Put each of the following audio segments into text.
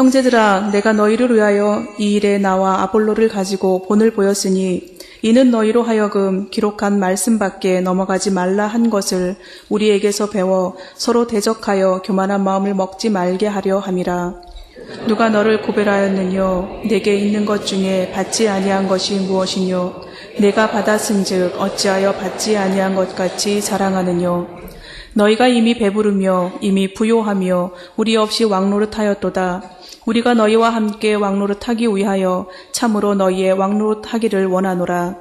형제들아, 내가 너희를 위하여 이 일에 나와 아볼로를 가지고 본을 보였으니 이는 너희로 하여금 기록한 말씀 밖에 넘어가지 말라 한 것을 우리에게서 배워 서로 대적하여 교만한 마음을 먹지 말게 하려 함이라. 누가 너를 구별하였느뇨? 내게 있는 것 중에 받지 아니한 것이 무엇이뇨? 내가 받았은즉 어찌하여 받지 아니한 것 같이 자랑하느뇨? 너희가 이미 배부르며 이미 부요하며 우리 없이 왕노릇하였도다. 우리가 너희와 함께 왕노릇하기 위하여 참으로 너희의 왕노릇하기를 원하노라.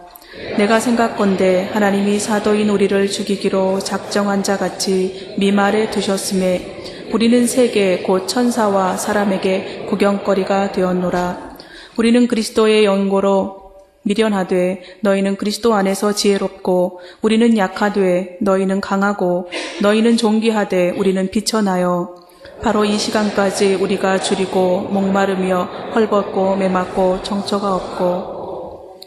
내가 생각건대 하나님이 사도인 우리를 죽이기로 작정한 자 같이 미말에 두셨음에 우리는 세계 곧 천사와 사람에게 구경거리가 되었노라. 우리는 그리스도의 연고로 미련하되 너희는 그리스도 안에서 지혜롭고 우리는 약하되 너희는 강하고 너희는 존귀하되 우리는 비천하여 바로 이 시간까지 우리가 줄이고 목마르며 헐벗고 메맞고 정처가 없고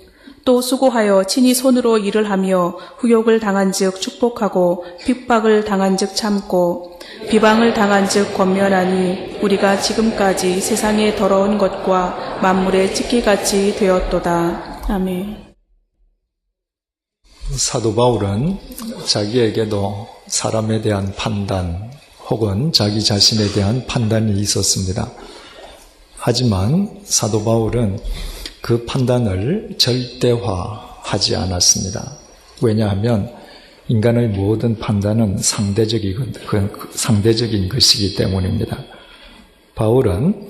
또 수고하여 친히 손으로 일을 하며 후욕을 당한즉 축복하고 핍박을 당한즉 참고 비방을 당한즉 권면하니 우리가 지금까지 세상의 더러운 것과 만물의 찢기같이 되었도다. 아멘. 사도 바울은 자기에게도 사람에 대한 판단 혹은 자기 자신에 대한 판단이 있었습니다. 하지만 사도 바울은 그 판단을 절대화하지 않았습니다. 왜냐하면 인간의 모든 판단은 상대적인 것이기 때문입니다. 바울은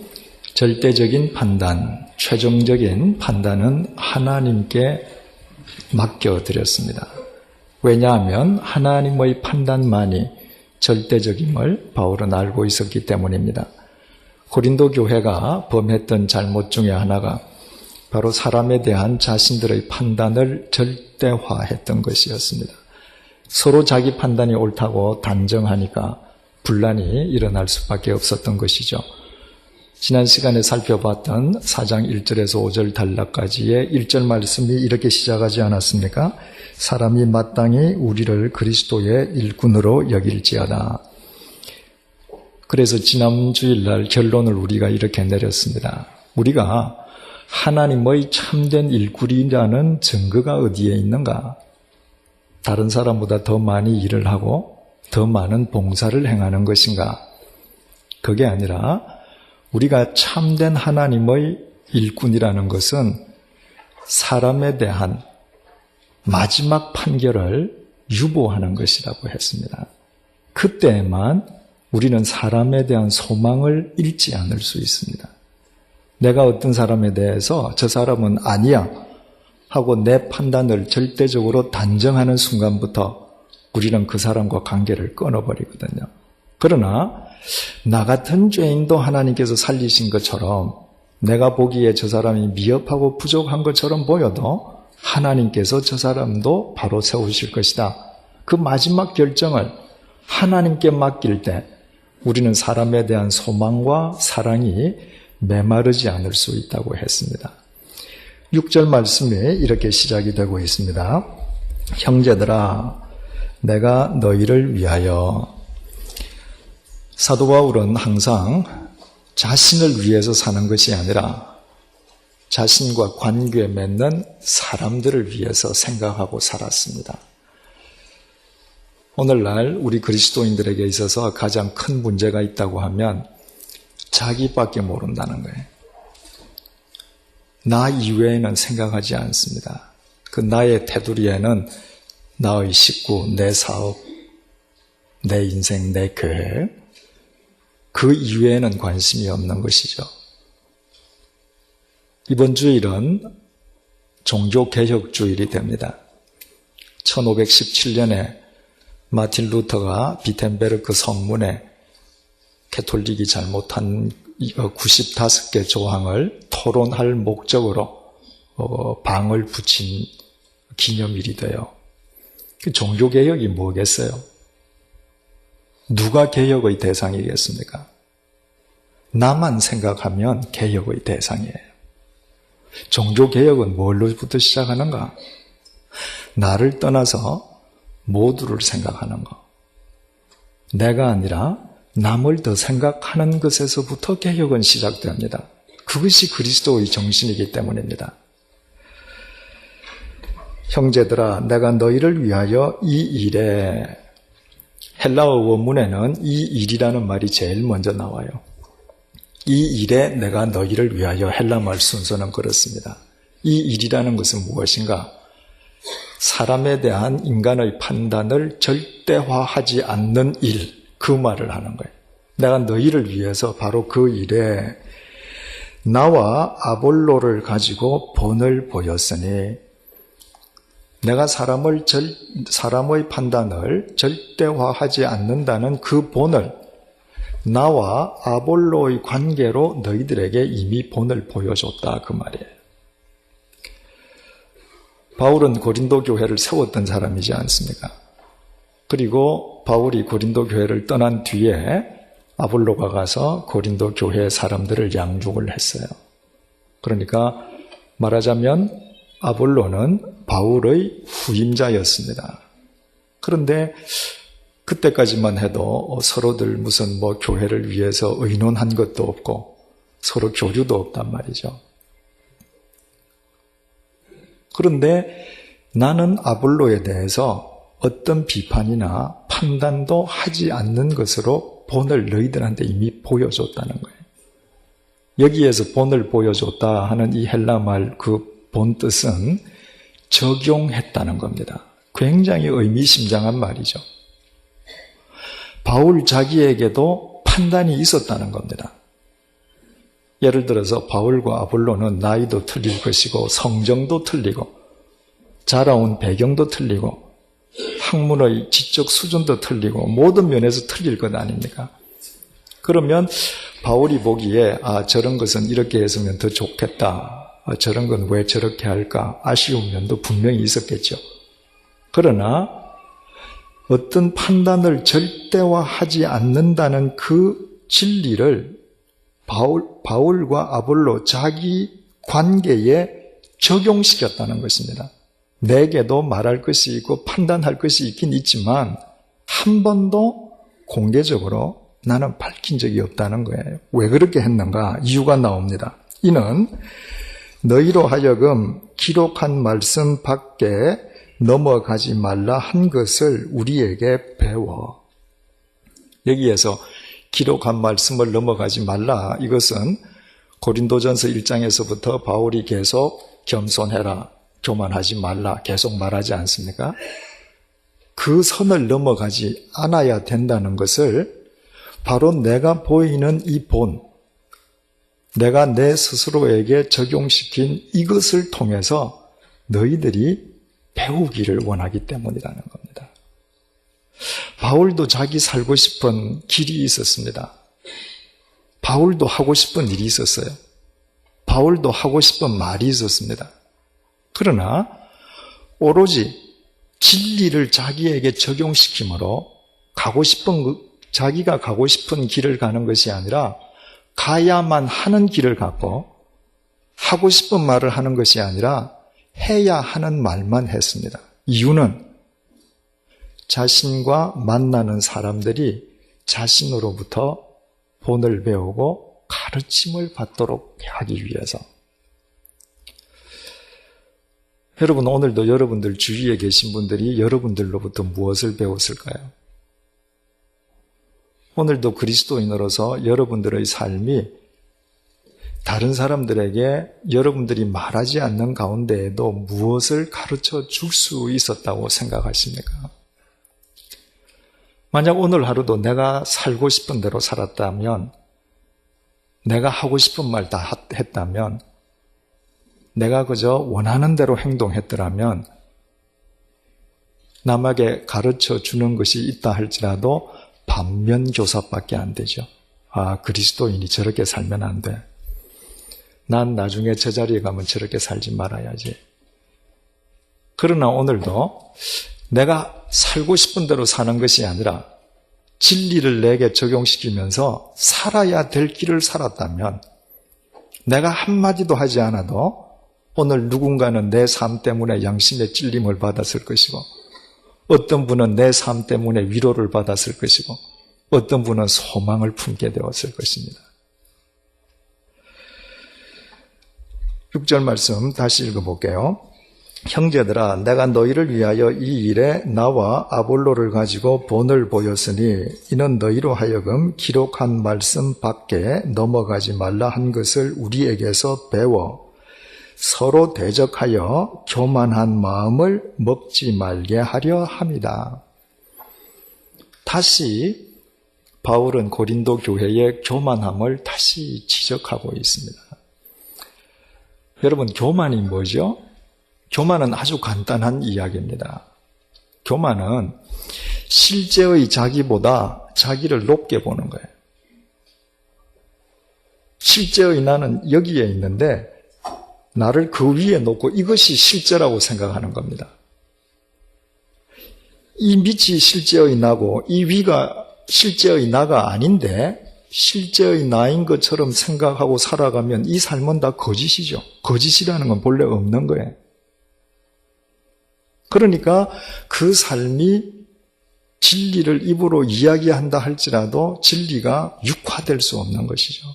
절대적인 판단, 최종적인 판단은 하나님께 맡겨드렸습니다. 왜냐하면 하나님의 판단만이 절대적임을 바울은 알고 있었기 때문입니다. 고린도 교회가 범했던 잘못 중에 하나가 바로 사람에 대한 자신들의 판단을 절대화했던 것이었습니다. 서로 자기 판단이 옳다고 단정하니까 분란이 일어날 수밖에 없었던 것이죠. 지난 시간에 살펴봤던 4장 1절에서 5절 단락까지의 1절 말씀이 이렇게 시작하지 않았습니까? 사람이 마땅히 우리를 그리스도의 일꾼으로 여길지어다. 그래서 지난 주일날 결론을 우리가 이렇게 내렸습니다. 우리가 하나님의 참된 일꾼이라는 증거가 어디에 있는가? 다른 사람보다 더 많이 일을 하고 더 많은 봉사를 행하는 것인가? 그게 아니라 우리가 참된 하나님의 일꾼이라는 것은 사람에 대한 마지막 판결을 유보하는 것이라고 했습니다. 그때만 우리는 사람에 대한 소망을 잃지 않을 수 있습니다. 내가 어떤 사람에 대해서 저 사람은 아니야 하고 내 판단을 절대적으로 단정하는 순간부터 우리는 그 사람과 관계를 끊어버리거든요. 그러나 나 같은 죄인도 하나님께서 살리신 것처럼 내가 보기에 저 사람이 미흡하고 부족한 것처럼 보여도 하나님께서 저 사람도 바로 세우실 것이다. 그 마지막 결정을 하나님께 맡길 때 우리는 사람에 대한 소망과 사랑이 메마르지 않을 수 있다고 했습니다. 6절 말씀이 이렇게 시작이 되고 있습니다. 형제들아, 내가 너희를 위하여. 사도 바울은 항상 자신을 위해서 사는 것이 아니라 자신과 관계 맺는 사람들을 위해서 생각하고 살았습니다. 오늘날 우리 그리스도인들에게 있어서 가장 큰 문제가 있다고 하면 자기밖에 모른다는 거예요. 나 이외에는 생각하지 않습니다. 그 나의 테두리에는 나의 식구, 내 사업, 내 인생, 내 계획, 그 이외에는 관심이 없는 것이죠. 이번 주일은 종교개혁주일이 됩니다. 1517년에 마틴 루터가 비텐베르크 성문에 캐톨릭이 잘못한 95개 조항을 토론할 목적으로 방을 붙인 기념일이 돼요. 종교개혁이 뭐겠어요? 누가 개혁의 대상이겠습니까? 나만 생각하면 개혁의 대상이에요. 종교개혁은 뭘로부터 시작하는가? 나를 떠나서 모두를 생각하는 것. 내가 아니라 남을 더 생각하는 것에서부터 개혁은 시작됩니다. 그것이 그리스도의 정신이기 때문입니다. 형제들아, 내가 너희를 위하여 이 일에, 헬라어 원문에는 이 일이라는 말이 제일 먼저 나와요. 이 일에 내가 너희를 위하여, 헬라말 순서는 그렇습니다. 이 일이라는 것은 무엇인가? 사람에 대한 인간의 판단을 절대화하지 않는 일, 그 말을 하는 거예요. 내가 너희를 위해서 바로 그 일에 나와 아볼로를 가지고 본을 보였으니, 내가 사람의 판단을 절대화하지 않는다는 그 본을 나와 아볼로의 관계로 너희들에게 이미 본을 보여줬다, 그 말이에요. 바울은 고린도 교회를 세웠던 사람이지 않습니까? 그리고 바울이 고린도 교회를 떠난 뒤에 아볼로가 가서 고린도 교회 사람들을 양육을 했어요. 그러니까 말하자면 아볼로는 바울의 후임자였습니다. 그런데 그때까지만 해도 서로들 무슨 교회를 위해서 의논한 것도 없고 서로 교류도 없단 말이죠. 그런데 나는 아볼로에 대해서 어떤 비판이나 판단도 하지 않는 것으로 본을 너희들한테 이미 보여줬다는 거예요. 여기에서 본을 보여줬다 하는 이 헬라말 그 본 뜻은 적용했다는 겁니다. 굉장히 의미심장한 말이죠. 바울 자기에게도 판단이 있었다는 겁니다. 예를 들어서 바울과 아볼로는 나이도 틀릴 것이고 성정도 틀리고 자라온 배경도 틀리고 학문의 지적 수준도 틀리고 모든 면에서 틀릴 것 아닙니까? 그러면 바울이 보기에 저런 것은 이렇게 했으면 더 좋겠다. 저런 건 왜 저렇게 할까? 아쉬운 면도 분명히 있었겠죠. 그러나 어떤 판단을 절대화하지 않는다는 그 진리를 바울과 아볼로 자기 관계에 적용시켰다는 것입니다. 내게도 말할 것이 있고 판단할 것이 있긴 있지만 한 번도 공개적으로 나는 밝힌 적이 없다는 거예요. 왜 그렇게 했는가? 이유가 나옵니다. 이는 너희로 하여금 기록한 말씀 밖에 넘어가지 말라 한 것을 우리에게 배워. 여기에서 기록한 말씀을 넘어가지 말라, 이것은 고린도전서 1장에서부터 바울이 계속 겸손해라, 교만하지 말라 계속 말하지 않습니까? 그 선을 넘어가지 않아야 된다는 것을 바로 내가 보이는 이 본, 내가 내 스스로에게 적용시킨 이것을 통해서 너희들이 배우기를 원하기 때문이라는 겁니다. 바울도 자기 살고 싶은 길이 있었습니다. 바울도 하고 싶은 일이 있었어요. 바울도 하고 싶은 말이 있었습니다. 그러나 오로지 진리를 자기에게 적용시킴으로 자기가 가고 싶은 길을 가는 것이 아니라 가야만 하는 길을 갖고 하고 싶은 말을 하는 것이 아니라 해야 하는 말만 했습니다. 이유는 자신과 만나는 사람들이 자신으로부터 본을 배우고 가르침을 받도록 하기 위해서. 여러분, 오늘도 여러분들 주위에 계신 분들이 여러분들로부터 무엇을 배웠을까요? 오늘도 그리스도인으로서 여러분들의 삶이 다른 사람들에게 여러분들이 말하지 않는 가운데에도 무엇을 가르쳐 줄 수 있었다고 생각하십니까? 만약 오늘 하루도 내가 살고 싶은 대로 살았다면, 내가 하고 싶은 말 다 했다면, 내가 그저 원하는 대로 행동했더라면 남에게 가르쳐 주는 것이 있다 할지라도 반면교사밖에 안 되죠. 그리스도인이 저렇게 살면 안 돼. 난 나중에 저 자리에 가면 저렇게 살지 말아야지. 그러나 오늘도 내가 살고 싶은 대로 사는 것이 아니라 진리를 내게 적용시키면서 살아야 될 길을 살았다면 내가 한마디도 하지 않아도 오늘 누군가는 내 삶 때문에 양심의 찔림을 받았을 것이고, 어떤 분은 내 삶 때문에 위로를 받았을 것이고, 어떤 분은 소망을 품게 되었을 것입니다. 6절 말씀 다시 읽어볼게요. 형제들아, 내가 너희를 위하여 이 일에 나와 아볼로를 가지고 본을 보였으니 이는 너희로 하여금 기록한 말씀 밖에 넘어가지 말라 한 것을 우리에게서 배워 서로 대적하여 교만한 마음을 먹지 말게 하려 함이다. 다시 바울은 고린도 교회의 교만함을 다시 지적하고 있습니다. 여러분, 교만이 뭐죠? 교만은 아주 간단한 이야기입니다. 교만은 실제의 자기보다 자기를 높게 보는 거예요. 실제의 나는 여기에 있는데 나를 그 위에 놓고 이것이 실제라고 생각하는 겁니다. 이 밑이 실제의 나고 이 위가 실제의 나가 아닌데 실제의 나인 것처럼 생각하고 살아가면 이 삶은 다 거짓이죠. 거짓이라는 건 본래 없는 거예요. 그러니까 그 삶이 진리를 입으로 이야기한다 할지라도 진리가 육화될 수 없는 것이죠.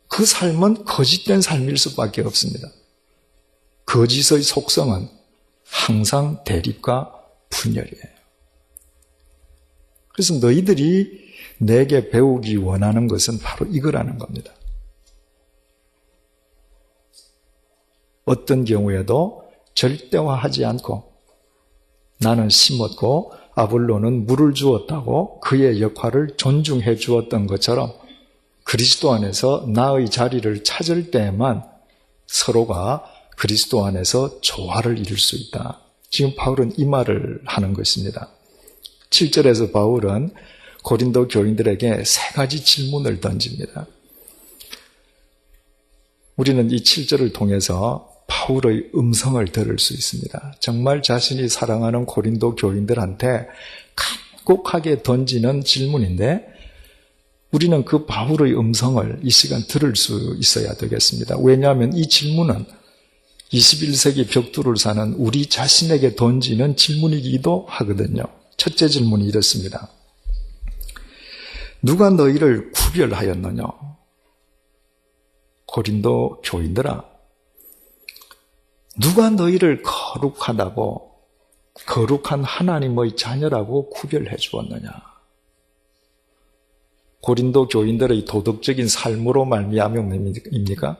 그 삶은 거짓된 삶일 수밖에 없습니다. 거짓의 속성은 항상 대립과 분열이에요. 그래서 너희들이 내게 배우기 원하는 것은 바로 이거라는 겁니다. 어떤 경우에도 절대화하지 않고 나는 심었고 아볼로는 물을 주었다고 그의 역할을 존중해 주었던 것처럼 그리스도 안에서 나의 자리를 찾을 때에만 서로가 그리스도 안에서 조화를 이룰 수 있다. 지금 바울은 이 말을 하는 것입니다. 7절에서 바울은 고린도 교인들에게 세 가지 질문을 던집니다. 우리는 이 7절을 통해서 바울의 음성을 들을 수 있습니다. 정말 자신이 사랑하는 고린도 교인들한테 간곡하게 던지는 질문인데 우리는 그 바울의 음성을 이 시간 들을 수 있어야 되겠습니다. 왜냐하면 이 질문은 21세기 벽두를 사는 우리 자신에게 던지는 질문이기도 하거든요. 첫째 질문이 이렇습니다. 누가 너희를 구별하였느냐? 고린도 교인들아, 누가 너희를 거룩하다고, 거룩한 하나님의 자녀라고 구별해 주었느냐? 고린도 교인들의 도덕적인 삶으로 말미암음입니까?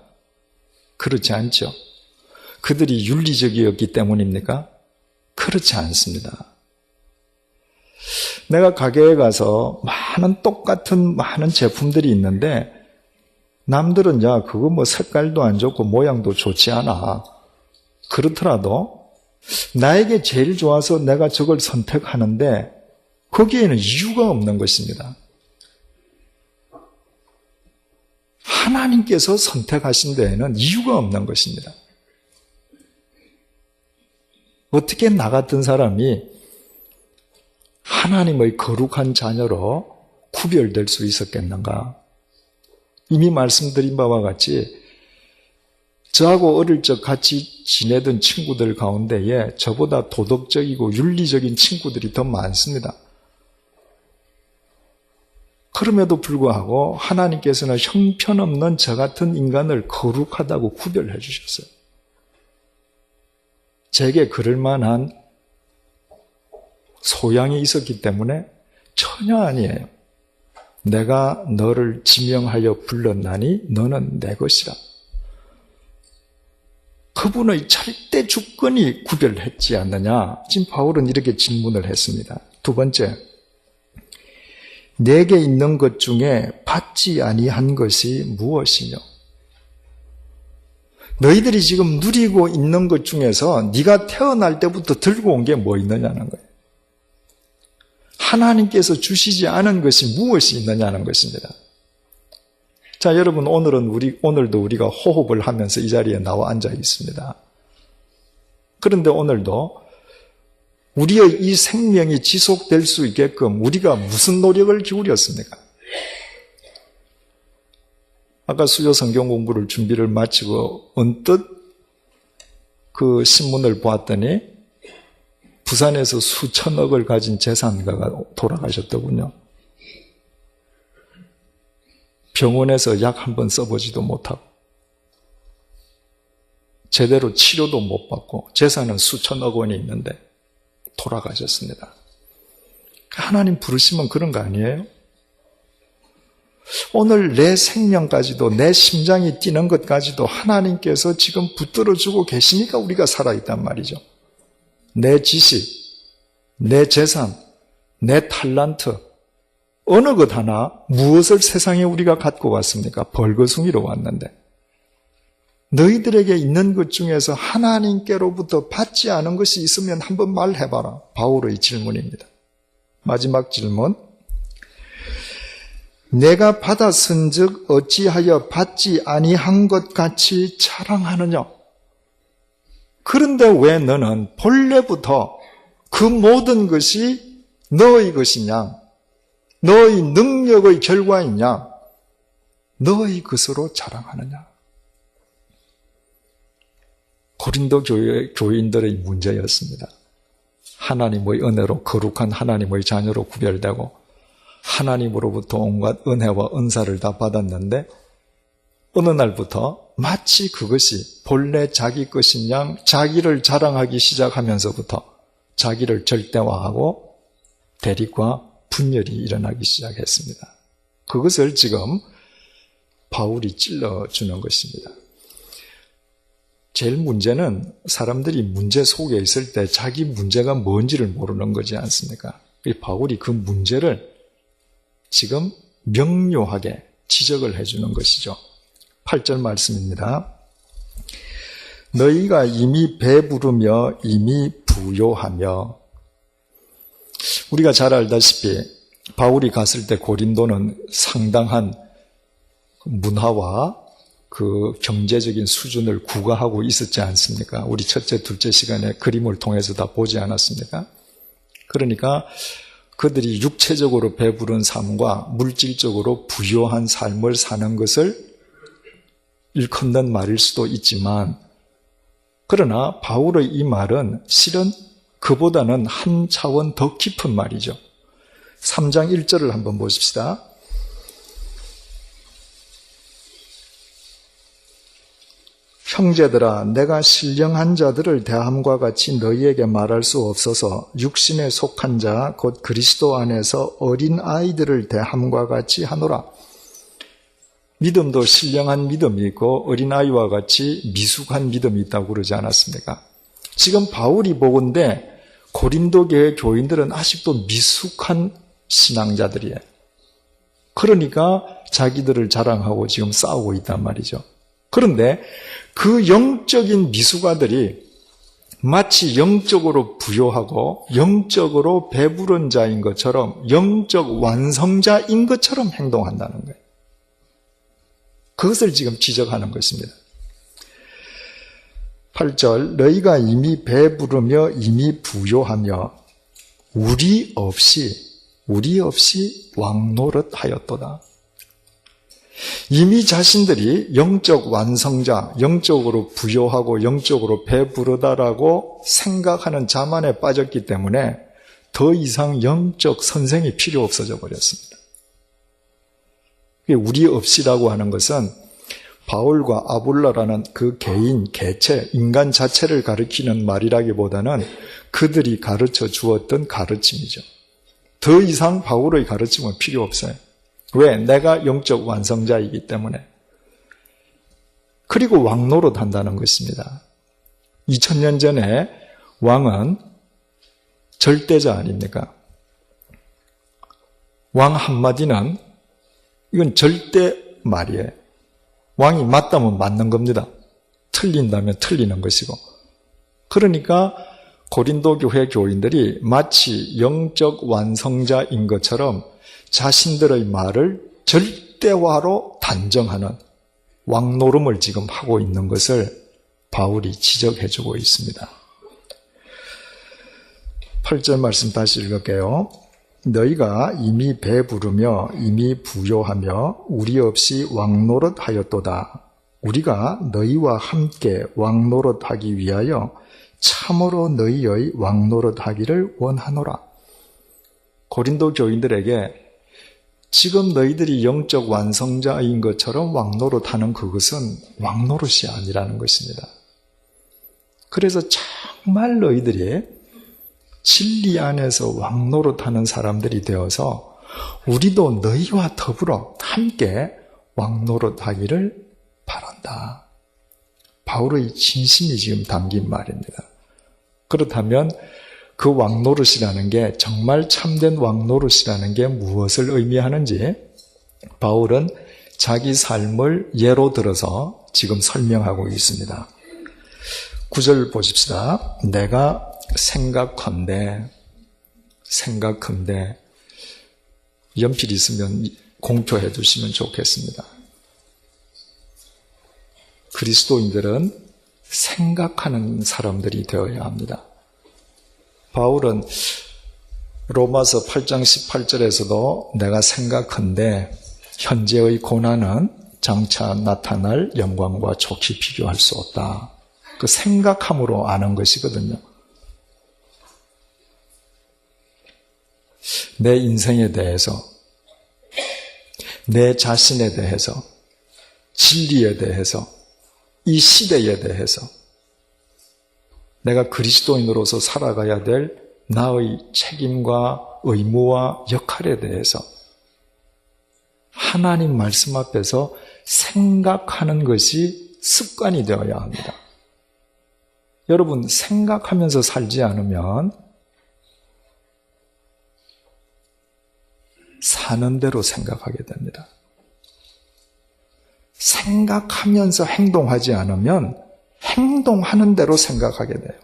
그렇지 않죠. 그들이 윤리적이었기 때문입니까? 그렇지 않습니다. 내가 가게에 가서 똑같은 많은 제품들이 있는데 남들은 야 그거 뭐 색깔도 안 좋고 모양도 좋지 않아. 그렇더라도 나에게 제일 좋아서 내가 저걸 선택하는데 거기에는 이유가 없는 것입니다. 하나님께서 선택하신 데에는 이유가 없는 것입니다. 어떻게 나 같은 사람이 하나님의 거룩한 자녀로 구별될 수 있었겠는가? 이미 말씀드린 바와 같이 저하고 어릴 적 같이 지내던 친구들 가운데에 저보다 도덕적이고 윤리적인 친구들이 더 많습니다. 그럼에도 불구하고 하나님께서는 형편없는 저 같은 인간을 거룩하다고 구별해 주셨어요. 제게 그럴 만한 소양이 있었기 때문에 전혀 아니에요. 내가 너를 지명하여 불렀나니 너는 내 것이라. 그분의 절대 주권이 구별했지 않느냐? 지금 바울은 이렇게 질문을 했습니다. 두 번째, 내게 있는 것 중에 받지 아니한 것이 무엇이며? 너희들이 지금 누리고 있는 것 중에서 네가 태어날 때부터 들고 온 게 뭐 있느냐는 거예요. 하나님께서 주시지 않은 것이 무엇이 있느냐는 것입니다. 자, 여러분, 오늘도 우리가 호흡을 하면서 이 자리에 나와 앉아 있습니다. 그런데 오늘도 우리의 이 생명이 지속될 수 있게끔 우리가 무슨 노력을 기울였습니까? 아까 수요 성경 공부를 준비를 마치고 언뜻 그 신문을 보았더니 부산에서 수천억을 가진 재산가가 돌아가셨더군요. 병원에서 약 한 번 써보지도 못하고 제대로 치료도 못 받고 재산은 수천억 원이 있는데 돌아가셨습니다. 하나님 부르시면 그런 거 아니에요? 오늘 내 생명까지도 내 심장이 뛰는 것까지도 하나님께서 지금 붙들어주고 계시니까 우리가 살아있단 말이죠. 내 지식, 내 재산, 내 탤런트 어느 것 하나 무엇을 세상에 우리가 갖고 왔습니까? 벌거숭이로 왔는데 너희들에게 있는 것 중에서 하나님께로부터 받지 않은 것이 있으면 한번 말해봐라. 바울의 질문입니다. 마지막 질문. 내가 받았은즉 어찌하여 받지 아니한 것 같이 자랑하느냐? 그런데 왜 너는 본래부터 그 모든 것이 너의 것이냐? 너의 능력의 결과이냐? 너의 것으로 자랑하느냐? 고린도 교인들의 문제였습니다. 하나님의 은혜로 거룩한 하나님의 자녀로 구별되고 하나님으로부터 온갖 은혜와 은사를 다 받았는데 어느 날부터 마치 그것이 본래 자기 것인 양 자기를 자랑하기 시작하면서부터 자기를 절대화하고 대립과 분열이 일어나기 시작했습니다. 그것을 지금 바울이 찔러주는 것입니다. 제일 문제는 사람들이 문제 속에 있을 때 자기 문제가 뭔지를 모르는 거지 않습니까? 바울이 그 문제를 지금 명료하게 지적을 해주는 것이죠. 8절 말씀입니다. 너희가 이미 배부르며 이미 부요하며. 우리가 잘 알다시피 바울이 갔을 때 고린도는 상당한 문화와 그 경제적인 수준을 구가하고 있었지 않습니까? 우리 첫째, 둘째 시간에 그림을 통해서 다 보지 않았습니까? 그러니까 그들이 육체적으로 배부른 삶과 물질적으로 부요한 삶을 사는 것을 일컫는 말일 수도 있지만, 그러나 바울의 이 말은 실은 그보다는 한 차원 더 깊은 말이죠. 3장 1절을 한번 보십시다. 형제들아, 내가 신령한 자들을 대함과 같이 너희에게 말할 수 없어서 육신에 속한 자 곧 그리스도 안에서 어린 아이들을 대함과 같이 하노라. 믿음도 신령한 믿음이 있고 어린아이와 같이 미숙한 믿음이 있다고 그러지 않았습니까? 지금 바울이 보건대 고린도 교회 교인들은 아직도 미숙한 신앙자들이에요. 그러니까 자기들을 자랑하고 지금 싸우고 있단 말이죠. 그런데 그 영적인 미숙아들이 마치 영적으로 부요하고 영적으로 배부른 자인 것처럼 영적 완성자인 것처럼 행동한다는 거예요. 그것을 지금 지적하는 것입니다. 8절 너희가 이미 배부르며 이미 부요하며 우리 없이 왕노릇하였도다. 이미 자신들이 영적 완성자, 영적으로 부요하고 영적으로 배부르다라고 생각하는 자만에 빠졌기 때문에 더 이상 영적 선생이 필요 없어져 버렸습니다. 우리 없이라고 하는 것은 바울과 아볼로라는 그 개인, 개체, 인간 자체를 가리키는 말이라기보다는 그들이 가르쳐 주었던 가르침이죠. 더 이상 바울의 가르침은 필요 없어요. 왜? 내가 영적 완성자이기 때문에. 그리고 왕노릇 한다는 것입니다. 2000년 전에 왕은 절대자 아닙니까? 왕 한마디는 이건 절대 말이에요. 왕이 맞다면 맞는 겁니다. 틀린다면 틀리는 것이고. 그러니까 고린도 교회 교인들이 마치 영적 완성자인 것처럼 자신들의 말을 절대화로 단정하는 왕노름을 지금 하고 있는 것을 바울이 지적해주고 있습니다. 8절 말씀 다시 읽을게요. 너희가 이미 배부르며 이미 부요하며 우리 없이 왕노릇하였도다. 우리가 너희와 함께 왕노릇하기 위하여 참으로 너희의 왕노릇하기를 원하노라. 고린도 교인들에게 지금 너희들이 영적 완성자인 것처럼 왕노릇하는 그것은 왕노릇이 아니라는 것입니다. 그래서 정말 너희들이 진리 안에서 왕노릇하는 사람들이 되어서 우리도 너희와 더불어 함께 왕노릇하기를 바란다. 바울의 진심이 지금 담긴 말입니다. 그렇다면 그 왕노릇이라는 게, 정말 참된 왕노릇이라는 게 무엇을 의미하는지 바울은 자기 삶을 예로 들어서 지금 설명하고 있습니다. 9절 보십시다. 내가 생각컨대 연필 있으면 공표해 두시면 좋겠습니다. 그리스도인들은 생각하는 사람들이 되어야 합니다. 바울은 로마서 8장 18절에서도 내가 생각컨대 현재의 고난은 장차 나타날 영광과 좋게 비교할 수 없다. 그 생각함으로 아는 것이거든요. 내 인생에 대해서, 내 자신에 대해서, 진리에 대해서, 이 시대에 대해서 내가 그리스도인으로서 살아가야 될 나의 책임과 의무와 역할에 대해서 하나님 말씀 앞에서 생각하는 것이 습관이 되어야 합니다. 여러분, 생각하면서 살지 않으면 사는 대로 생각하게 됩니다. 생각하면서 행동하지 않으면 행동하는 대로 생각하게 돼요.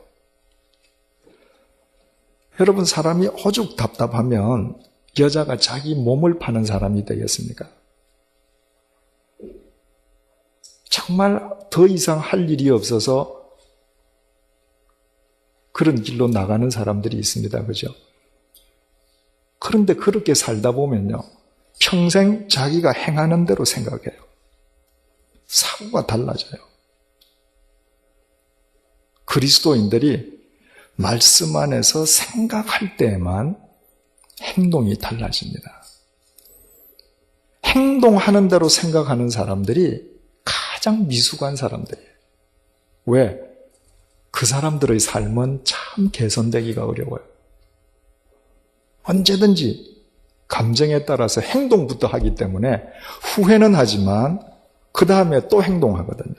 여러분, 사람이 오죽 답답하면 여자가 자기 몸을 파는 사람이 되겠습니까? 정말 더 이상 할 일이 없어서 그런 길로 나가는 사람들이 있습니다. 그죠? 그런데 그렇게 살다 보면요, 평생 자기가 행하는 대로 생각해요. 사고가 달라져요. 그리스도인들이 말씀 안에서 생각할 때에만 행동이 달라집니다. 행동하는 대로 생각하는 사람들이 가장 미숙한 사람들이에요. 왜? 그 사람들의 삶은 참 개선되기가 어려워요. 언제든지 감정에 따라서 행동부터 하기 때문에 후회는 하지만 그 다음에 또 행동하거든요.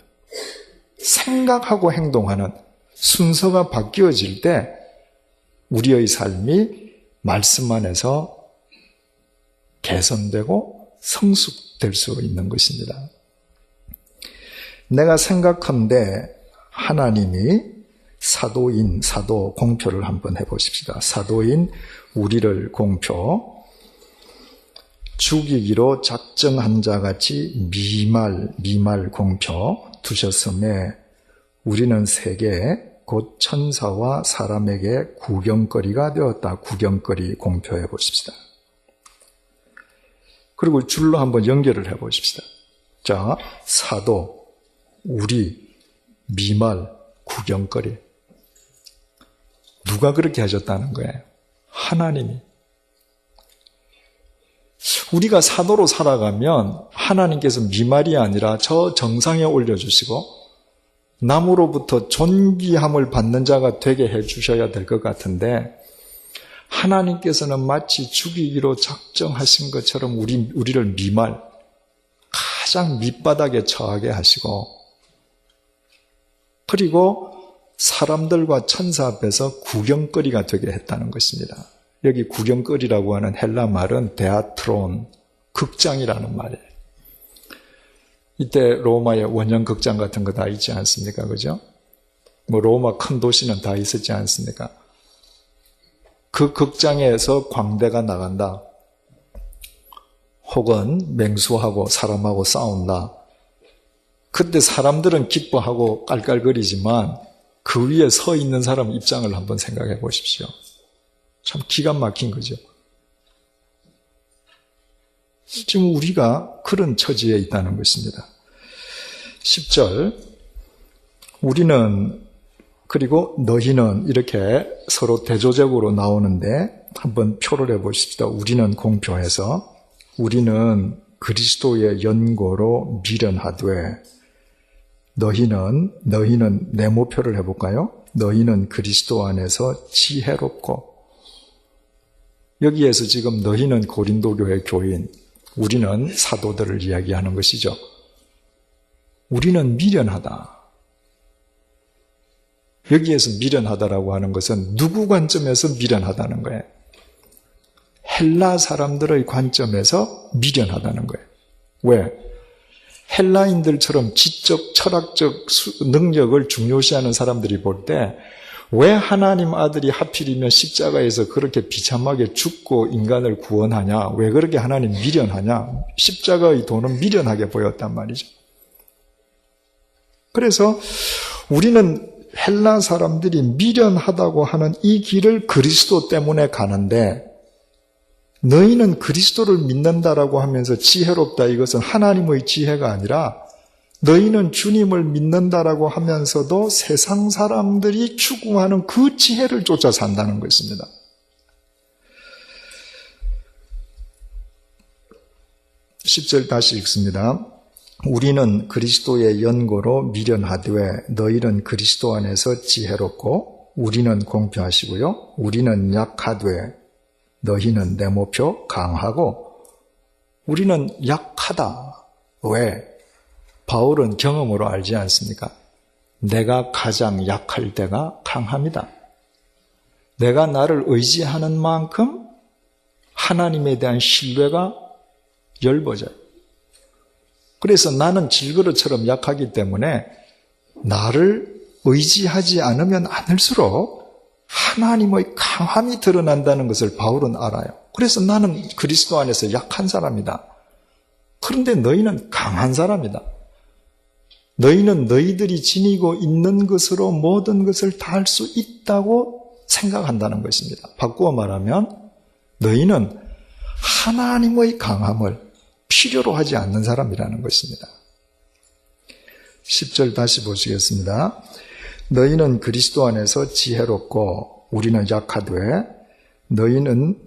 생각하고 행동하는 순서가 바뀌어질 때 우리의 삶이 말씀 안에서 개선되고 성숙될 수 있는 것입니다. 내가 생각컨대 하나님이 사도 공표를 한번 해보십시다. 사도인 우리를 공표, 죽이기로 작정한 자같이 미말 공표 두셨음에 우리는 세계 곧 천사와 사람에게 구경거리가 되었다. 구경거리 공표해 보십시다. 그리고 줄로 한번 연결을 해 보십시다. 자, 사도, 우리, 미말, 구경거리. 누가 그렇게 하셨다는 거예요? 하나님이. 우리가 사도로 살아가면 하나님께서 미말이 아니라 저 정상에 올려주시고 남으로부터 존귀함을 받는 자가 되게 해주셔야 될 것 같은데 하나님께서는 마치 죽이기로 작정하신 것처럼 우리를 미말, 가장 밑바닥에 처하게 하시고 그리고 사람들과 천사 앞에서 구경거리가 되게 했다는 것입니다. 여기 구경거리라고 하는 헬라 말은 데아트론, 극장이라는 말이에요. 이때 로마의 원형 극장 같은 거 다 있지 않습니까? 그죠? 로마 큰 도시는 다 있었지 않습니까? 그 극장에서 광대가 나간다. 혹은 맹수하고 사람하고 싸운다. 그때 사람들은 기뻐하고 깔깔거리지만 그 위에 서 있는 사람 입장을 한번 생각해 보십시오. 참 기가 막힌 거죠. 지금 우리가 그런 처지에 있다는 것입니다. 10절 우리는 그리고 너희는 이렇게 서로 대조적으로 나오는데 한번 표를 해보십시다. 우리는 공표해서 우리는 그리스도의 연고로 미련하되 너희는 네모표를 해볼까요? 너희는 그리스도 안에서 지혜롭고, 여기에서 지금 너희는 고린도 교회 교인, 우리는 사도들을 이야기하는 것이죠. 우리는 미련하다. 여기에서 미련하다라고 하는 것은 누구 관점에서 미련하다는 거예요? 헬라 사람들의 관점에서 미련하다는 거예요. 왜? 헬라인들처럼 지적, 철학적 능력을 중요시하는 사람들이 볼 때 왜 하나님 아들이 하필이면 십자가에서 그렇게 비참하게 죽고 인간을 구원하냐? 왜 그렇게 하나님 미련하냐? 십자가의 도는 미련하게 보였단 말이죠. 그래서 우리는 헬라 사람들이 미련하다고 하는 이 길을 그리스도 때문에 가는데, 너희는 그리스도를 믿는다라고 하면서 지혜롭다, 이것은 하나님의 지혜가 아니라 너희는 주님을 믿는다라고 하면서도 세상 사람들이 추구하는 그 지혜를 쫓아 산다는 것입니다. 10절 다시 읽습니다. 우리는 그리스도의 연고로 미련하되 너희는 그리스도 안에서 지혜롭고, 우리는 공표하시고요, 우리는 약하되 너희는 네모표 강하고. 우리는 약하다. 왜? 바울은 경험으로 알지 않습니까? 내가 가장 약할 때가 강함이다. 내가 나를 의지하는 만큼 하나님에 대한 신뢰가 열버져요. 그래서 나는 질그릇처럼 약하기 때문에 나를 의지하지 않으면 않을수록 하나님의 강함이 드러난다는 것을 바울은 알아요. 그래서 나는 그리스도 안에서 약한 사람이다. 그런데 너희는 강한 사람이다. 너희는 너희들이 지니고 있는 것으로 모든 것을 다 할 수 있다고 생각한다는 것입니다. 바꾸어 말하면 너희는 하나님의 강함을 필요로 하지 않는 사람이라는 것입니다. 10절 다시 보시겠습니다. 너희는 그리스도 안에서 지혜롭고 우리는 약하되 너희는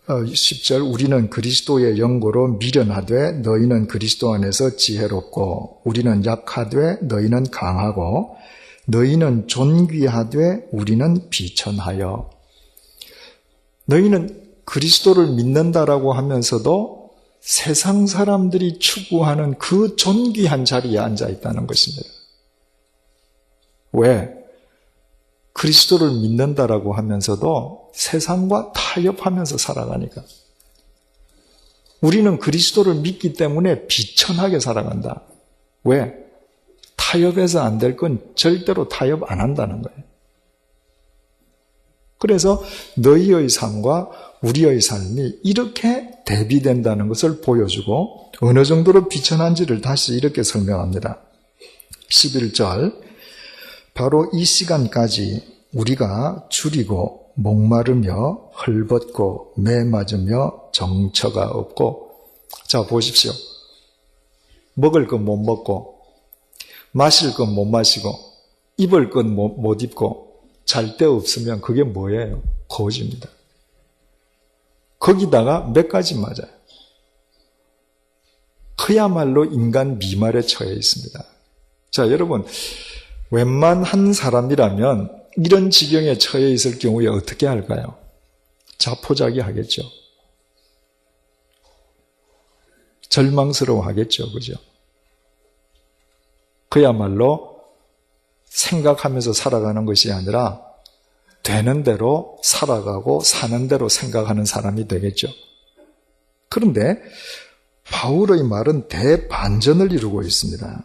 10절 우리는 그리스도의 연고로 미련하되 너희는 그리스도 안에서 지혜롭고 우리는 약하되 너희는 강하고 너희는 존귀하되 우리는 비천하여. 너희는 그리스도를 믿는다라고 하면서도 세상 사람들이 추구하는 그 존귀한 자리에 앉아 있다는 것입니다. 왜? 그리스도를 믿는다라고 하면서도 세상과 타협하면서 살아가니까. 우리는 그리스도를 믿기 때문에 비천하게 살아간다. 왜? 타협해서 안 될 건 절대로 타협 안 한다는 거예요. 그래서 너희의 삶과 우리의 삶이 이렇게 대비된다는 것을 보여주고 어느 정도로 비천한지를 다시 이렇게 설명합니다. 11절 바로 이 시간까지 우리가 줄이고 목마르며 헐벗고 매맞으며 정처가 없고. 자 보십시오. 먹을 것 못 먹고 마실 것 못 마시고 입을 것 못 입고 잘 데 없으면 그게 뭐예요? 거지입니다. 거기다가 몇 가지 맞아요. 그야말로 인간 미말에 처해 있습니다. 자 여러분, 웬만한 사람이라면 이런 지경에 처해 있을 경우에 어떻게 할까요? 자포자기 하겠죠. 절망스러워 하겠죠. 그죠? 그야말로 생각하면서 살아가는 것이 아니라 되는 대로 살아가고 사는 대로 생각하는 사람이 되겠죠. 그런데 바울의 말은 대반전을 이루고 있습니다.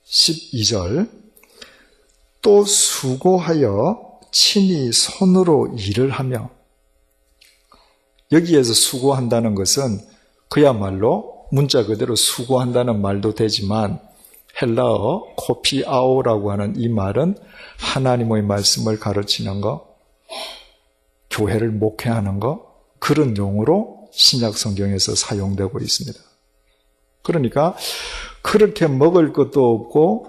12절 또 수고하여 친히 손으로 일을 하며. 여기에서 수고한다는 것은 그야말로 문자 그대로 수고한다는 말도 되지만 헬라어 코피아오라고 하는 이 말은 하나님의 말씀을 가르치는 거, 교회를 목회하는 거, 그런 용어로 신약 성경에서 사용되고 있습니다. 그러니까 그렇게 먹을 것도 없고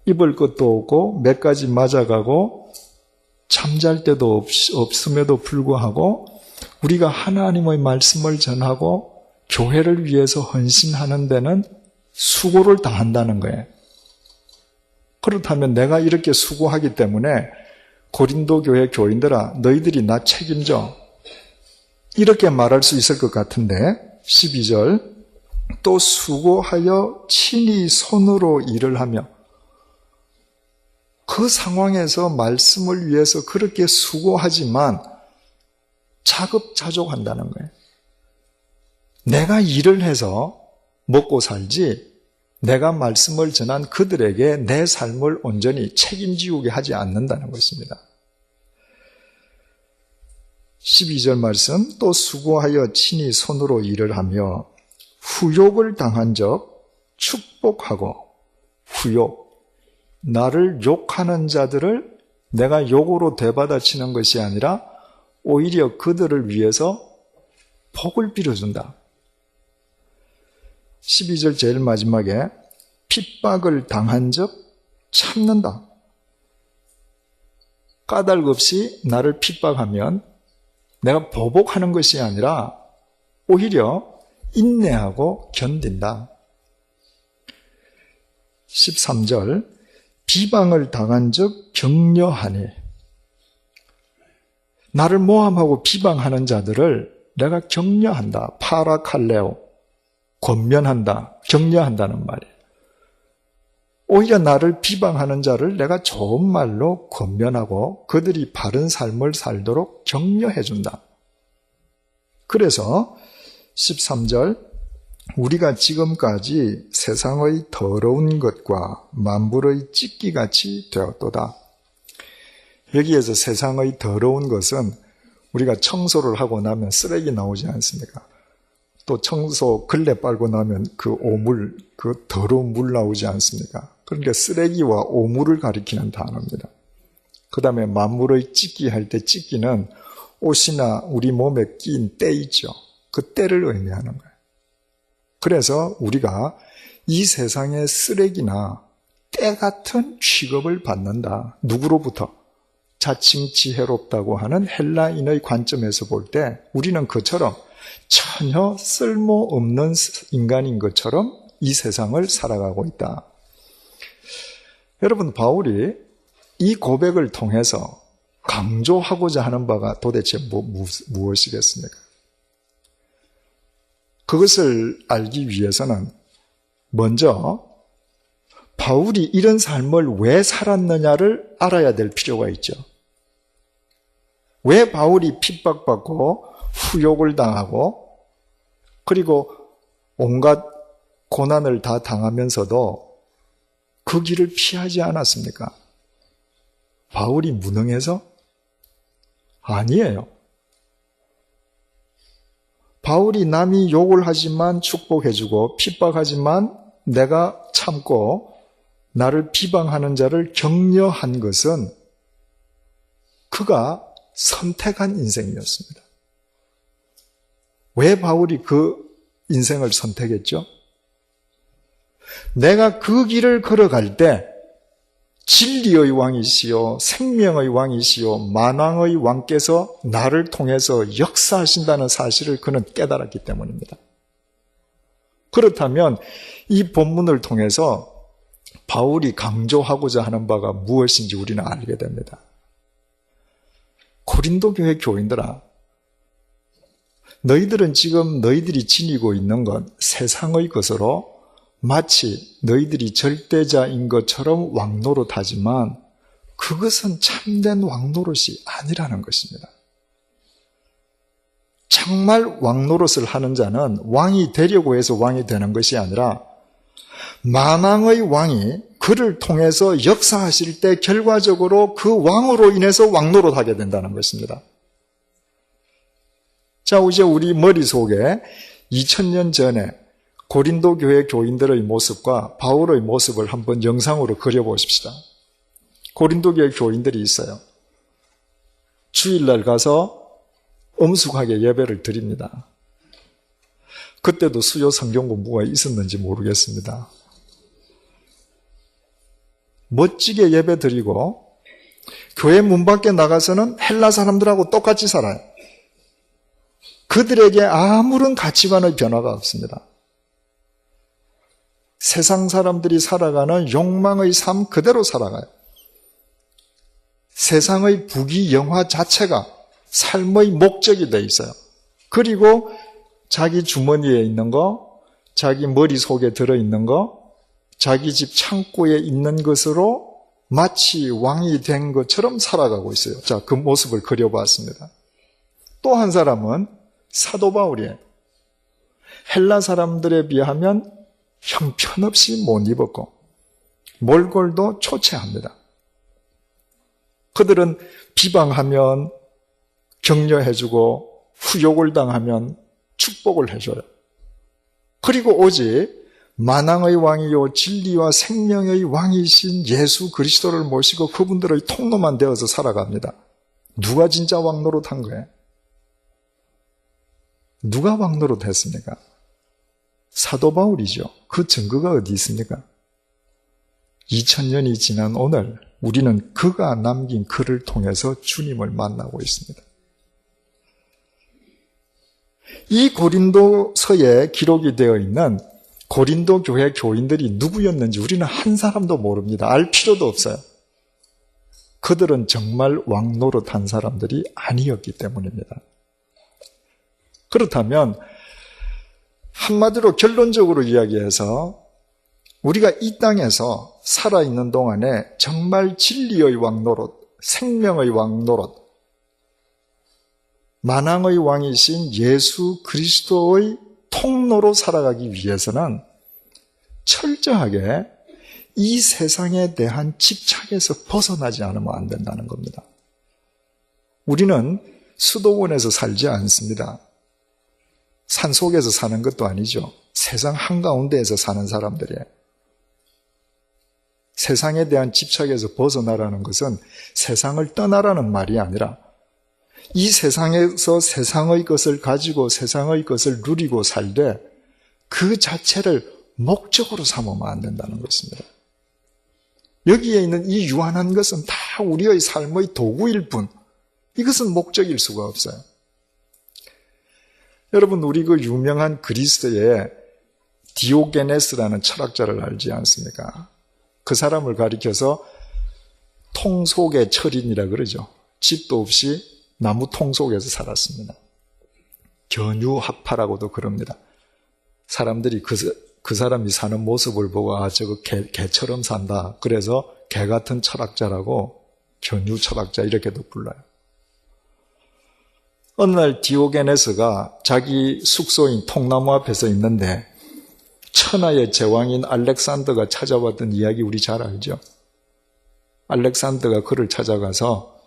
입을 것도 없고 몇 가지 맞아가고 잠잘 때도 없음에도 불구하고 우리가 하나님의 말씀을 전하고 교회를 위해서 헌신하는 데는 수고를 다한다는 거예요. 그렇다면 내가 이렇게 수고하기 때문에 고린도 교회 교인들아, 너희들이 나 책임져. 이렇게 말할 수 있을 것 같은데 12절 또 수고하여 친히 손으로 일을 하며, 그 상황에서 말씀을 위해서 그렇게 수고하지만 자급자족한다는 거예요. 내가 일을 해서 먹고 살지 내가 말씀을 전한 그들에게 내 삶을 온전히 책임지우게 하지 않는다는 것입니다. 12절 말씀, 또 수고하여 친히 손으로 일을 하며 후욕을 당한 적 축복하고, 후욕, 나를 욕하는 자들을 내가 욕으로 되받아치는 것이 아니라 오히려 그들을 위해서 복을 빌어준다. 12절 제일 마지막에 핍박을 당한 적 참는다. 까닭 없이 나를 핍박하면 내가 보복하는 것이 아니라 오히려 인내하고 견딘다. 13절 비방을 당한 적 격려하니, 나를 모함하고 비방하는 자들을 내가 격려한다. 파라칼레오, 권면한다, 격려한다는 말이에요. 오히려 나를 비방하는 자를 내가 좋은 말로 권면하고 그들이 바른 삶을 살도록 격려해준다. 그래서 13절 우리가 지금까지 세상의 더러운 것과 만물의 찢기같이 되었도다. 여기에서 세상의 더러운 것은 우리가 청소를 하고 나면 쓰레기 나오지 않습니까? 또 청소 걸레 빨고 나면 그 오물, 그 더러운 물 나오지 않습니까? 그러니까 쓰레기와 오물을 가리키는 단어입니다. 그 다음에 만물의 찢기 할 때 찢기는 옷이나 우리 몸에 낀 때 있죠. 그 때를 의미하는 거예요. 그래서 우리가 이 세상의 쓰레기나 때 같은 취급을 받는다. 누구로부터? 자칭 지혜롭다고 하는 헬라인의 관점에서 볼 때 우리는 그처럼 전혀 쓸모없는 인간인 것처럼 이 세상을 살아가고 있다. 여러분, 바울이 이 고백을 통해서 강조하고자 하는 바가 도대체 무엇이겠습니까? 그것을 알기 위해서는 먼저 바울이 이런 삶을 왜 살았느냐를 알아야 될 필요가 있죠. 왜 바울이 핍박받고 후욕을 당하고 그리고 온갖 고난을 다 당하면서도 그 길을 피하지 않았습니까? 바울이 무능해서? 아니에요. 바울이 남이 욕을 하지만 축복해주고 핍박하지만 내가 참고 나를 비방하는 자를 격려한 것은 그가 선택한 인생이었습니다. 왜 바울이 그 인생을 선택했죠? 내가 그 길을 걸어갈 때 진리의 왕이시요 생명의 왕이시요 만왕의 왕께서 나를 통해서 역사하신다는 사실을 그는 깨달았기 때문입니다. 그렇다면 이 본문을 통해서 바울이 강조하고자 하는 바가 무엇인지 우리는 알게 됩니다. 고린도 교회 교인들아, 너희들은 지금 너희들이 지니고 있는 건 세상의 것으로 마치 너희들이 절대자인 것처럼 왕노릇하지만 그것은 참된 왕노릇이 아니라는 것입니다. 정말 왕노릇을 하는 자는 왕이 되려고 해서 왕이 되는 것이 아니라 만왕의 왕이 그를 통해서 역사하실 때 결과적으로 그 왕으로 인해서 왕노릇하게 된다는 것입니다. 자, 이제 우리 머릿속에 2000년 전에 고린도 교회 교인들의 모습과 바울의 모습을 한번 영상으로 그려보십시다. 고린도 교회 교인들이 있어요. 주일날 가서 엄숙하게 예배를 드립니다. 그때도 수요 성경 공부가 있었는지 모르겠습니다. 멋지게 예배 드리고 교회 문 밖에 나가서는 헬라 사람들하고 똑같이 살아요. 그들에게 아무런 가치관의 변화가 없습니다. 세상 사람들이 살아가는 욕망의 삶 그대로 살아가요. 세상의 부귀영화 자체가 삶의 목적이 돼 있어요. 그리고 자기 주머니에 있는 거, 자기 머릿속에 들어있는 거, 자기 집 창고에 있는 것으로 마치 왕이 된 것처럼 살아가고 있어요. 자, 그 모습을 그려봤습니다. 또 한 사람은 사도 바울이에요. 헬라 사람들에 비하면 형편없이 못 입었고 몰골도 초췌합니다. 그들은 비방하면 격려해주고 후욕을 당하면 축복을 해줘요. 그리고 오직 만왕의 왕이요 진리와 생명의 왕이신 예수 그리스도를 모시고 그분들의 통로만 되어서 살아갑니다. 누가 진짜 왕 노릇한 거예요? 누가 왕 노릇했습니까? 사도 바울이죠. 그 증거가 어디 있습니까? 2000년이 지난 오늘 우리는 그가 남긴 글을 통해서 주님을 만나고 있습니다. 이 고린도서에 기록이 되어 있는 고린도 교회 교인들이 누구였는지 우리는 한 사람도 모릅니다. 알 필요도 없어요. 그들은 정말 왕 노릇한 사람들이 아니었기 때문입니다. 그렇다면 한마디로 결론적으로 이야기해서 우리가 이 땅에서 살아있는 동안에 정말 진리의 왕 노릇, 생명의 왕 노릇, 만왕의 왕이신 예수 그리스도의 통로로 살아가기 위해서는 철저하게 이 세상에 대한 집착에서 벗어나지 않으면 안 된다는 겁니다. 우리는 수도원에서 살지 않습니다. 산속에서 사는 것도 아니죠. 세상 한가운데에서 사는 사람들이에요. 세상에 대한 집착에서 벗어나라는 것은 세상을 떠나라는 말이 아니라 이 세상에서 세상의 것을 가지고 세상의 것을 누리고 살되 그 자체를 목적으로 삼으면 안 된다는 것입니다. 여기에 있는 이 유한한 것은 다 우리의 삶의 도구일 뿐 이것은 목적일 수가 없어요. 여러분, 우리 그 유명한 그리스의 디오게네스라는 철학자를 알지 않습니까? 그 사람을 가리켜서 통 속의 철인이라 그러죠. 집도 없이 나무 통 속에서 살았습니다. 견유학파라고도 그럽니다. 사람들이 그 사람이 사는 모습을 보고 아 저거 개처럼 산다. 그래서 개 같은 철학자라고 견유 철학자 이렇게도 불러요. 어느 날 디오게네스가 자기 숙소인 통나무 앞에서 있는데 천하의 제왕인 알렉산더가 찾아왔던 이야기 우리 잘 알죠? 알렉산더가 그를 찾아가서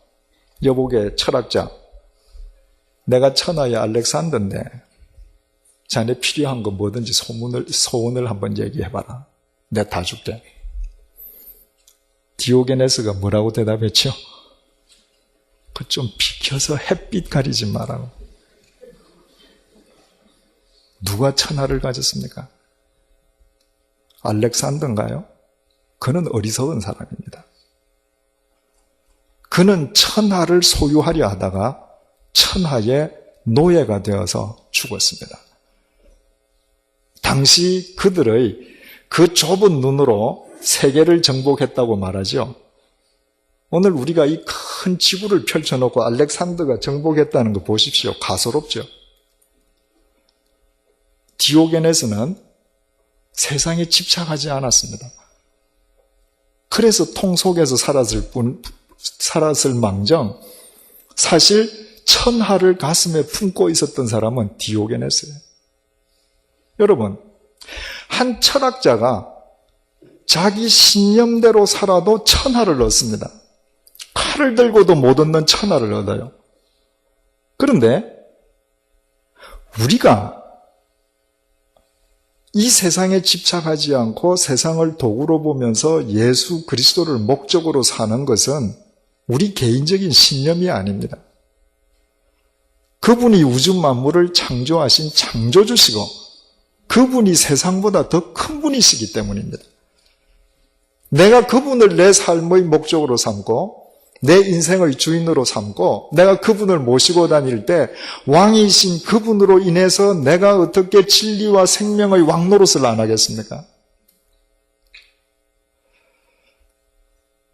여보게 철학자, 내가 천하의 알렉산더인데 자네 필요한 거 뭐든지 소원을 한번 얘기해봐라. 내가 다 줄게. 디오게네스가 뭐라고 대답했죠? 그 좀 비켜서 햇빛 가리지 마라고. 누가 천하를 가졌습니까? 알렉산더인가요? 그는 어리석은 사람입니다. 그는 천하를 소유하려 하다가 천하의 노예가 되어서 죽었습니다. 당시 그들의 그 좁은 눈으로 세계를 정복했다고 말하죠. 오늘 우리가 이 큰 지구를 펼쳐놓고 알렉산더가 정복했다는 거 보십시오. 가소롭죠. 디오게네스는 세상에 집착하지 않았습니다. 그래서 통 속에서 살았을 망정 사실 천하를 가슴에 품고 있었던 사람은 디오게네스예요. 여러분, 한 철학자가 자기 신념대로 살아도 천하를 얻습니다. 칼을 들고도 못 얻는 천하를 얻어요. 그런데 우리가 이 세상에 집착하지 않고 세상을 도구로 보면서 예수 그리스도를 목적으로 사는 것은 우리 개인적인 신념이 아닙니다. 그분이 우주 만물을 창조하신 창조주시고 그분이 세상보다 더 큰 분이시기 때문입니다. 내가 그분을 내 삶의 목적으로 삼고 내 인생의 주인으로 삼고 내가 그분을 모시고 다닐 때 왕이신 그분으로 인해서 내가 어떻게 진리와 생명의 왕노릇을 안 하겠습니까?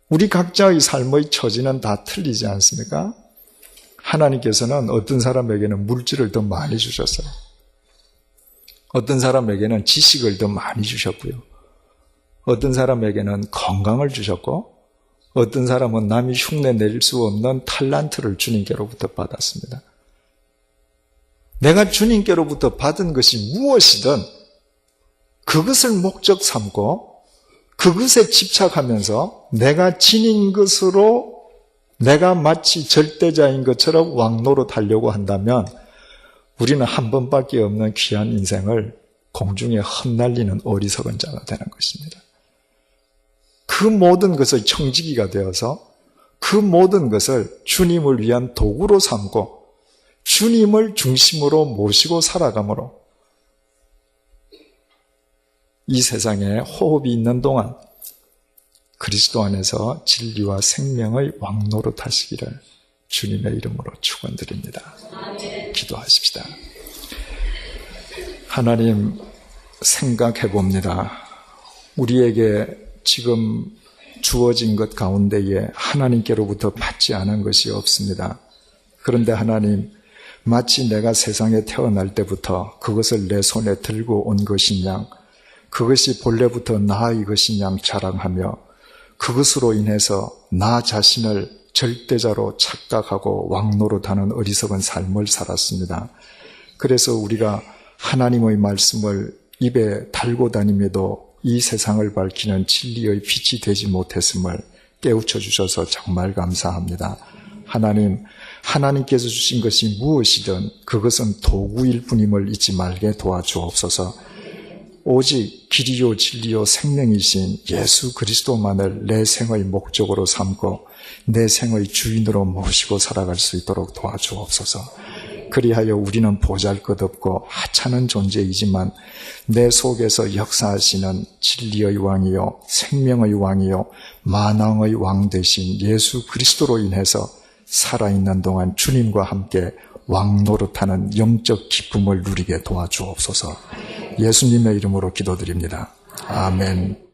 우리 각자의 삶의 처지는 다 틀리지 않습니까? 하나님께서는 어떤 사람에게는 물질을 더 많이 주셨어요. 어떤 사람에게는 지식을 더 많이 주셨고요. 어떤 사람에게는 건강을 주셨고 어떤 사람은 남이 흉내 낼 수 없는 탤런트를 주님께로부터 받았습니다. 내가 주님께로부터 받은 것이 무엇이든 그것을 목적 삼고 그것에 집착하면서 내가 지닌 것으로 내가 마치 절대자인 것처럼 왕노릇 하려고 한다면 우리는 한 번밖에 없는 귀한 인생을 공중에 헛날리는 어리석은 자가 되는 것입니다. 그 모든 것을 청지기가 되어서 그 모든 것을 주님을 위한 도구로 삼고 주님을 중심으로 모시고 살아가므로 이 세상에 호흡이 있는 동안 그리스도 안에서 진리와 생명의 왕노릇 하시기를 주님의 이름으로 축원드립니다. 기도하십시다. 하나님, 생각해 봅니다. 우리에게 지금 주어진 것 가운데에 하나님께로부터 받지 않은 것이 없습니다. 그런데 하나님, 마치 내가 세상에 태어날 때부터 그것을 내 손에 들고 온 것인 양, 그것이 본래부터 나의 것인 양 자랑하며 그것으로 인해서 나 자신을 절대자로 착각하고 왕노릇하는 어리석은 삶을 살았습니다. 그래서 우리가 하나님의 말씀을 입에 달고 다님에도 이 세상을 밝히는 진리의 빛이 되지 못했음을 깨우쳐 주셔서 정말 감사합니다. 하나님, 하나님께서 주신 것이 무엇이든 그것은 도구일 뿐임을 잊지 말게 도와주옵소서. 오직 길이요 진리요 생명이신 예수 그리스도만을 내 생의 목적으로 삼고 내 생의 주인으로 모시고 살아갈 수 있도록 도와주옵소서. 그리하여 우리는 보잘것없고 하찮은 존재이지만 내 속에서 역사하시는 진리의 왕이요 생명의 왕이요 만왕의 왕 되신 예수 그리스도로 인해서 살아있는 동안 주님과 함께 왕노릇하는 영적 기쁨을 누리게 도와주옵소서. 예수님의 이름으로 기도드립니다. 아멘.